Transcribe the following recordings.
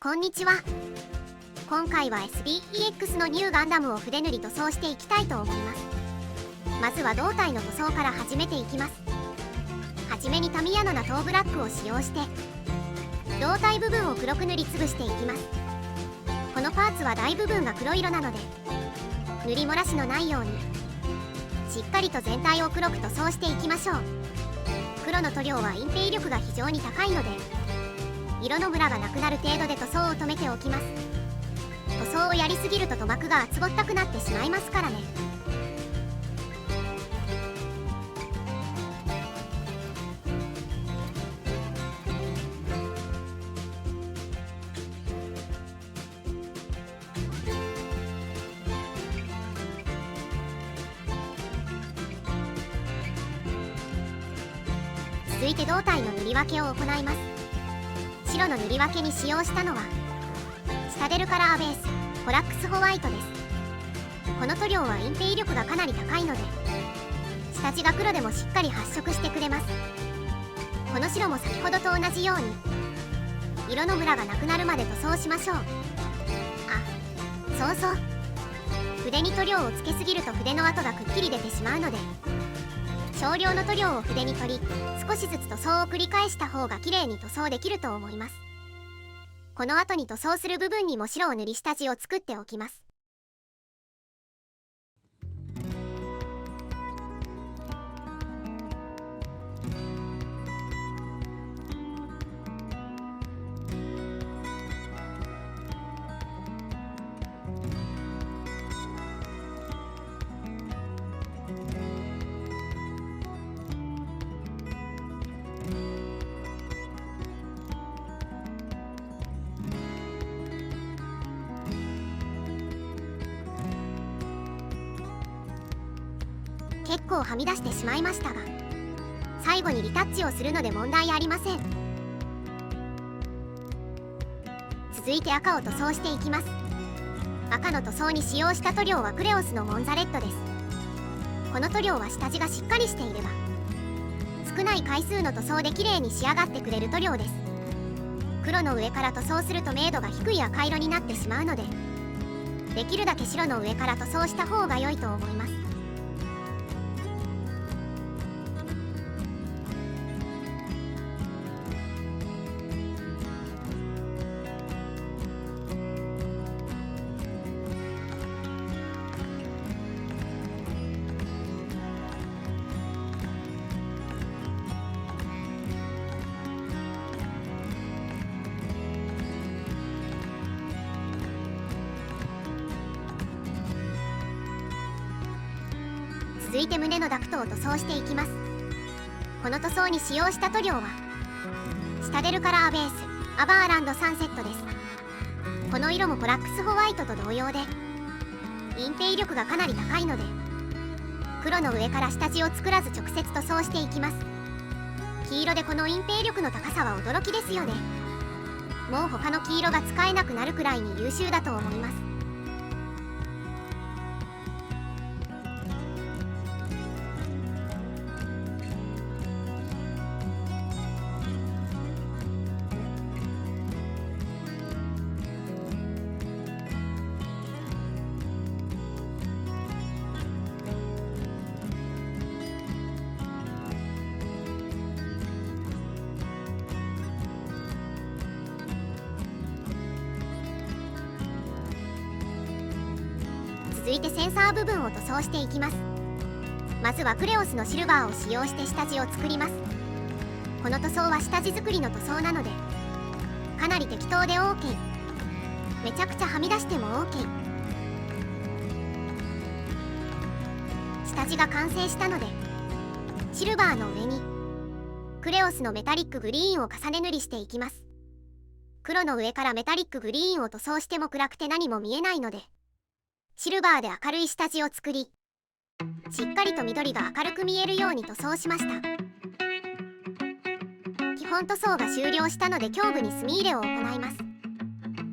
こんにちは。今回は SBEX のニューガンダムを筆塗り塗装していきたいと思います。まずは胴体の塗装から始めていきます。はじめにタミヤのナトーブラックを使用して胴体部分を黒く塗りつぶしていきます。このパーツは大部分が黒色なので塗り漏らしのないようにしっかりと全体を黒く塗装していきましょう。黒の塗料は隠蔽力が非常に高いので色のムラがなくなる程度で塗装を止めておきます。塗装をやりすぎると塗膜が厚ぼったくなってしまいますからね。続いて胴体の塗り分けを行います。白の塗り分けに使用したのはスタデルカラーベースコラックスホワイトです。この塗料は隠蔽力がかなり高いので下地が黒でもしっかり発色してくれます。この白も先ほどと同じように色のムラがなくなるまで塗装しましょう。そう筆に塗料をつけすぎると筆の跡がくっきり出てしまうので少量の塗料を筆に取り少しずつ塗装を繰り返した方が綺麗に塗装できると思います。この後に塗装する部分にも白を塗り下地を作っておきます。結構はみ出してしまいましたが最後にリタッチをするので問題ありません。続いて赤を塗装していきます。赤の塗装に使用した塗料はクレオスのモンザレットです。この塗料は下地がしっかりしていれば少ない回数の塗装で綺麗に仕上がってくれる塗料です。黒の上から塗装すると明度が低い赤色になってしまうのでできるだけ白の上から塗装した方が良いと思います。続いて胸のダクトを塗装していきます。この塗装に使用した塗料はスタデルカラーベースアバーランドサンセットです。この色もコラックスホワイトと同様で隠蔽力がかなり高いので黒の上から下地を作らず直接塗装していきます。黄色でこの隠蔽力の高さは驚きですよね。もう他の黄色が使えなくなるくらいに優秀だと思います。続いてセンサー部分を塗装していきます。まずはクレオスのシルバーを使用して下地を作ります。この塗装は下地作りの塗装なのでかなり適当で OK。 めちゃくちゃはみ出しても OK。 下地が完成したのでシルバーの上にクレオスのメタリックグリーンを重ね塗りしていきます。黒の上からメタリックグリーンを塗装しても暗くて何も見えないのでシルバーで明るい下地を作りしっかりと緑が明るく見えるように塗装しました。基本塗装が終了したので胸部に墨入れを行います。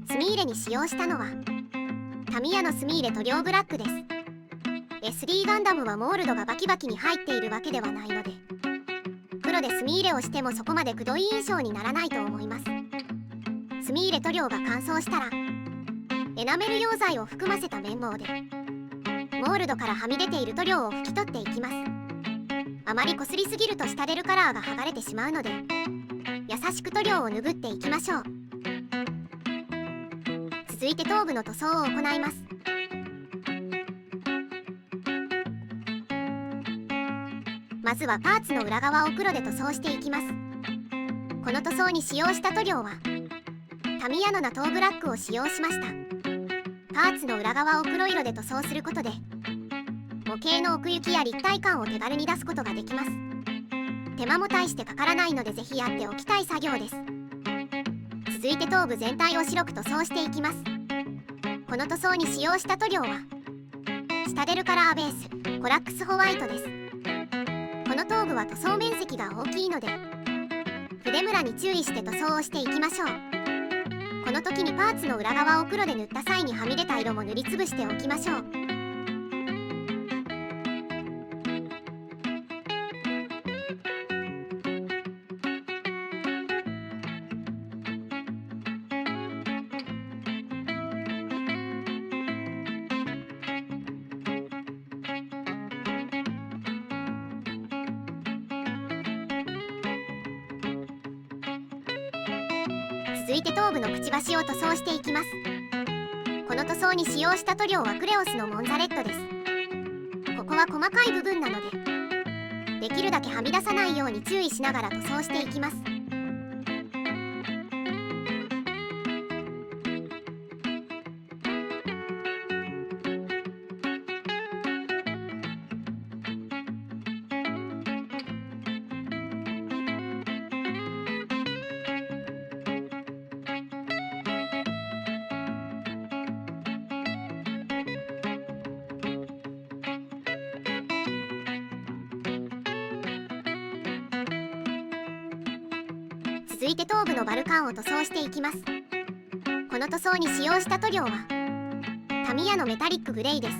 墨入れに使用したのはタミヤの墨入れ塗料ブラックです。SD ガンダムはモールドがバキバキに入っているわけではないので黒で墨入れをしてもそこまでくどい印象にならないと思います。墨入れ塗料が乾燥したらエナメル溶剤を含ませた綿棒でモールドからはみ出ている塗料を拭き取っていきます。あまりこすりすぎると下出るカラーが剥がれてしまうので優しく塗料を拭っていきましょう。続いて頭部の塗装を行います。まずはパーツの裏側を黒で塗装していきます。この塗装に使用した塗料はタミヤノナトーブラックを使用しました。パーツの裏側を黒色で塗装することで模型の奥行きや立体感を手軽に出すことができます。手間も大してかからないのでぜひやっておきたい作業です。続いて頭部全体を白く塗装していきます。この塗装に使用した塗料は下出るカラーベースコラックスホワイトです。この頭部は塗装面積が大きいので筆ムラに注意して塗装をしていきましょう。この時にパーツの裏側を黒で塗った際にはみ出た色も塗りつぶしておきましょう。続いて頭部のくちばしを塗装していきます。この塗装に使用した塗料はクレオスのモンザレットです。ここは細かい部分なのでできるだけはみ出さないように注意しながら塗装していきます。続いて頭部のバルカンを塗装していきます。この塗装に使用した塗料はタミヤのメタリックグレイです。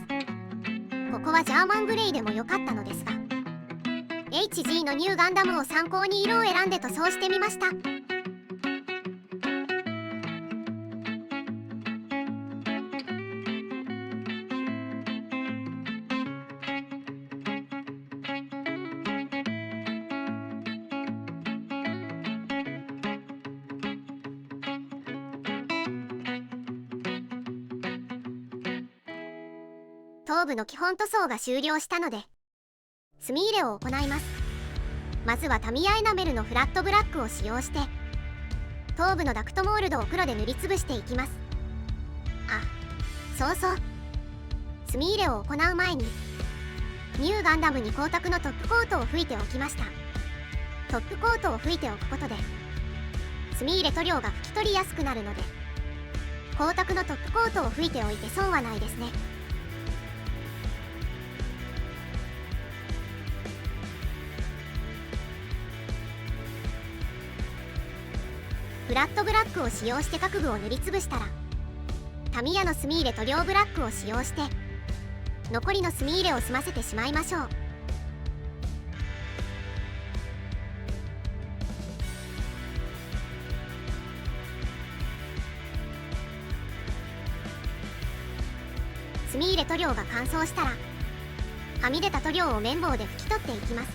ここはジャーマングレイでも良かったのですが HG のニューガンダムを参考に色を選んで塗装してみました。頭部の基本塗装が終了したので墨入れを行います。まずはタミヤエナメルのフラットブラックを使用して頭部のダクトモールドを黒で塗りつぶしていきます。そうそう、墨入れを行う前にニューガンダムに光沢のトップコートを吹いておきました。トップコートを吹いておくことで墨入れ塗料が拭き取りやすくなるので光沢のトップコートを吹いておいて損はないですね。フラットブラックを使用して各部を塗りつぶしたらタミヤの墨入れ塗料ブラックを使用して残りの墨入れを済ませてしまいましょう。墨入れ塗料が乾燥したらはみ出た塗料を綿棒で拭き取っていきます。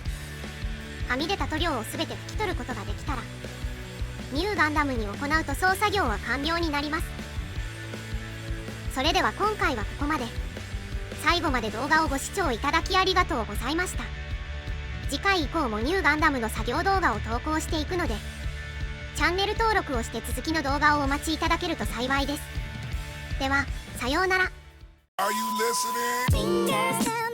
はみ出た塗料をすべて拭き取ることができたらニューガンダムに行う塗装作業は完了になります。それでは今回はここまで。最後まで動画をご視聴いただきありがとうございました。次回以降もニューガンダムの作業動画を投稿していくのでチャンネル登録をして続きの動画をお待ちいただけると幸いです。ではさようなら。Are you listening?